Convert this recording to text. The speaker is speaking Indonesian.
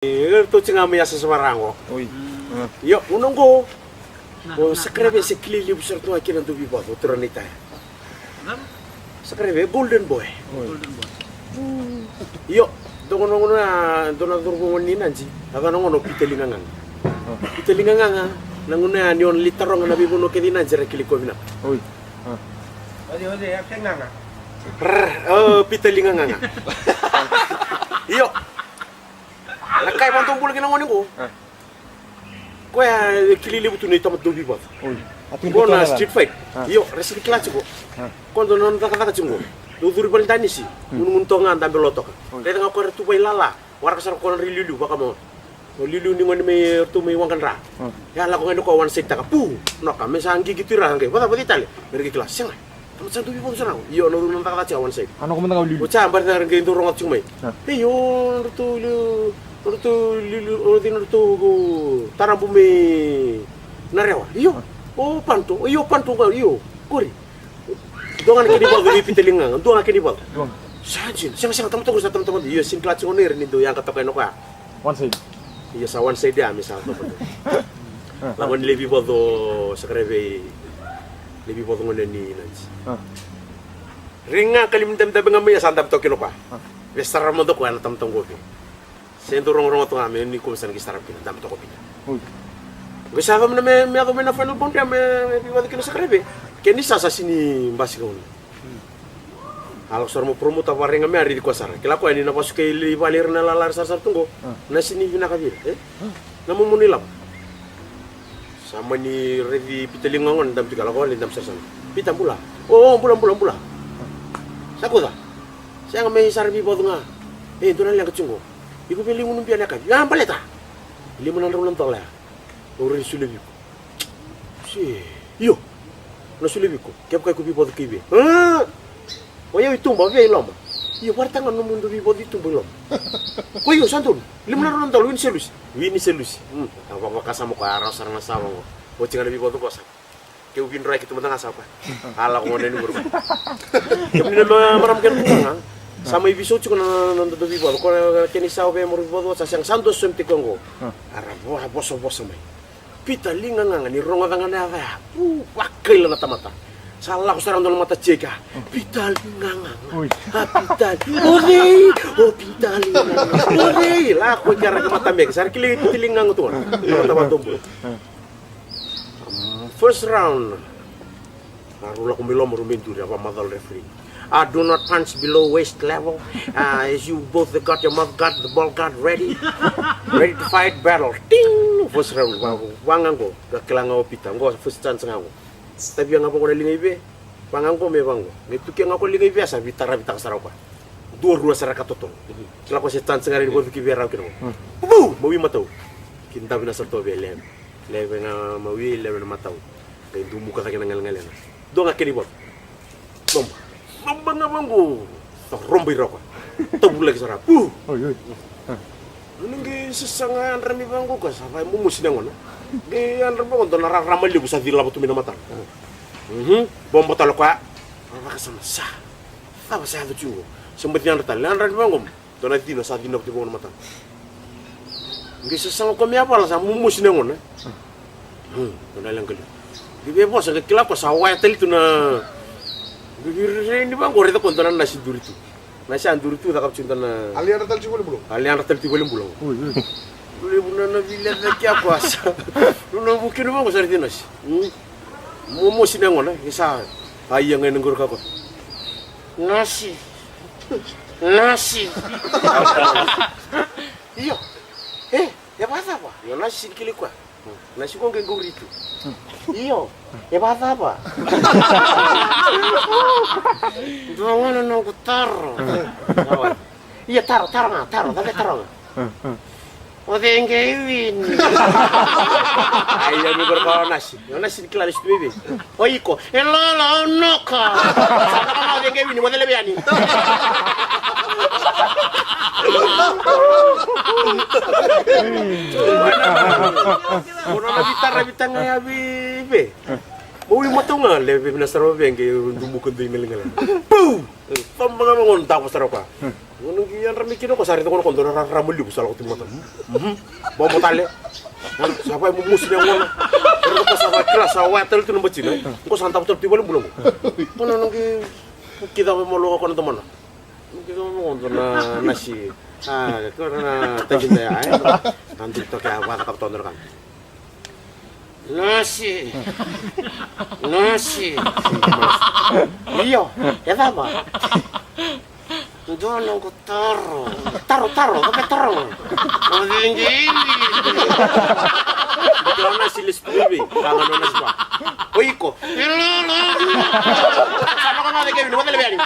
Ito nga may asa sa marango. Uy. Yo, unong ko. O sakrebe si klili busar to akin ang tubi ba? Utro ni tayo. Sakrebe golden boy. Golden boy. Yo, doon na durungan ni Nancy. Aba nung ano pitelingan. Pitelingan nanguna ni on litero nga nabibuno kay Nancy ra kili ko bina. Uy. Ode, apeng nga. Oh, pitelingan. Yo. Nakay man tumbul kinangon ko. Kuya kilili buto ni tamat dubi ba? Uy. Ko na street fight. Yo, resili klase ko. Kondo non taka cungo. Duduri bal tani si. Unung tonga ndambe lotok. Kaya nga ko retu bay lala. War ka sarap ko rililu baka mo. O lilu ni ngone may tu may wangkan ra. Ya la ko ngendo ko one side taka pu. No ka me sangi gitu ra ngai. Bata bati tali. Bergi kelas senga. Tamat santu bi bonsa nang. Yo no non taka one side. Ano ko man nga lilu? O cha bar na ngai ndurong at cungmay. Yo rutu lilu ordin rutu tarang bumi narewa. Yo. Oh pantu. Yo pantu ka yo. Kori. Doang kini bal di pitelingan. Doang kini bal. Sajin. Senga tamat ko sa tamat. Yo sin klats ko ner ni do yang kata no ka. One side. Iya sa one side dia misal to. Lawan lebih bodo sakrebe lebih bodo ngone ni nanti. Ringa kalim dem dem ngamay sandap to kino pa. Besar mo do ko ana tam tong gobi. Sento rong to ngame ni ko san gisarap kino tam to ko pina. Uy. Bisa ba na me ako me na final bond dia me biwad kino sakrebe. Keni sa sini mbasi ko. Alok sor mo promote apa ringa me ari di kuasar. Kila ko ani na pasuk kay libalir na lalar sar tunggo. Na sini bina kabir. Namu munilam. Sama ni revi pitelingongon dam tiga lakon dam sarsan. Pitam pula. Oh, bulan. Sakuda. Saya ngamay sarbi bodo nga. Ito na lang kacungo. Iku pili mo nung piyan ka. Yan paleta. Lima na rin tala. Uri sulebi ko. Si. Yo. Na sulebi ko. Kaya kay ko bodo kibi. Oya itumba vei loma. Iyo partanga no mundo vivo di tumba loma. Oyo santun. Lima na rin tala wini selus. Apa makasama ko araw sarang nasawa ko. O tinga na vivo do kosa. Kaya ubin rai kita matang asapa. Hala ko ngone ni buru. Kami na maram kan nga. Sama ibiso ko na do vivo ko kini saw be mo vivo sa siyang santos sumti ko ngo. Arabo boso may. Pita linga nga ni ronga nga na ya. Wakil na tamata. Salah ko sarang dalam mata ceka. Pital nganga. Pital. Pital nganga. Lah ko cara ke mata mek. Sar kili tilingang tu. Mata tumbuh. First round. Arula ko milom rumintu apa madal referee. Do not punch below waist level. As you both got your mouth guard, the ball guard ready. Ready to fight battle. Ting. First round. Wangang ko. Kelangaw pita. Ngo first chance ngaw. Tapi yang ako ko nalingay be, pangangko me bangko. Ngito kaya ako lingay be sa bitara saraw pa. Dua sara katotong. Kila ko si chance ngari ko ki beraw kino. Mawi mataw. Kinta bina sarto be lem. Lebe nga mawi lebe na mataw. Kay dumu ka kaya ngal ngalen. Do nga kini bot. Bomba nga bangko. Rombi ra ko. Tabulay sara. Oy. Nunggi sesangan rami bangko ka sa mumus na ngona. Gaya rambang untuk naramal libu sa dila batu minamatan. Bomba talo ka. Apa kasama sa? Apa sa hado chungo? Sembetnya natal. Lan rambang ngom. Dona dino sa dino batu minamatan. Ngi sesang ko mi apa la sa mumus ne ngona. Dona lang kali. Gibe bosa ke kila ko sa wa tel tu na. Gibe ni bang ko reta kontonan nasi duritu. Nasi anduritu tak cinta na. Alian ratal ci boleh Alian ratal ci boleh bulo. Luna na vila na kya kwasa. Luna bukin mo ko sa ritinas. Mo sinangon na isa ayang ngay nanggur ka ko. Nasi. Iyo. Ya bata apa? Yo nasi kili kwa. Nasi ko ngeng gurito. Iyo. Ya bata apa? Doangan na ko taro. Iya taro, tapi taro. O dengewin. Ayo mi berkawan nasi. Yang nasi dikelar itu bebe. O iko. Elala noka. Sama dengewin mo lebih ani. Una bitara bitanga ya bebe. Uy, matunga, lebe pinasaro bengke dumukod din ngalingalan. Boom! Pambaga mo tapos saro ka. Ngunong giyan ramikino ko sarito ko kondo ramuli ko sala ko timota. Bobo tale. Siapa yang mumus yang wala. Pero ko sa kelas sa watel tu number cina. Ko santap tu tiba bulong. Kono nang kita mo lo ko na teman. Kita mo na nasi. Karena tajin ya. Nanti to kaya wa ka tonor kan. Nasi. Iya, ya apa? Dono ko taro, kape taro. Ini. Betul nasi lispubi, kalau nasi pa. Oiko. Sama kan ada kayak ini, mana lebih ani?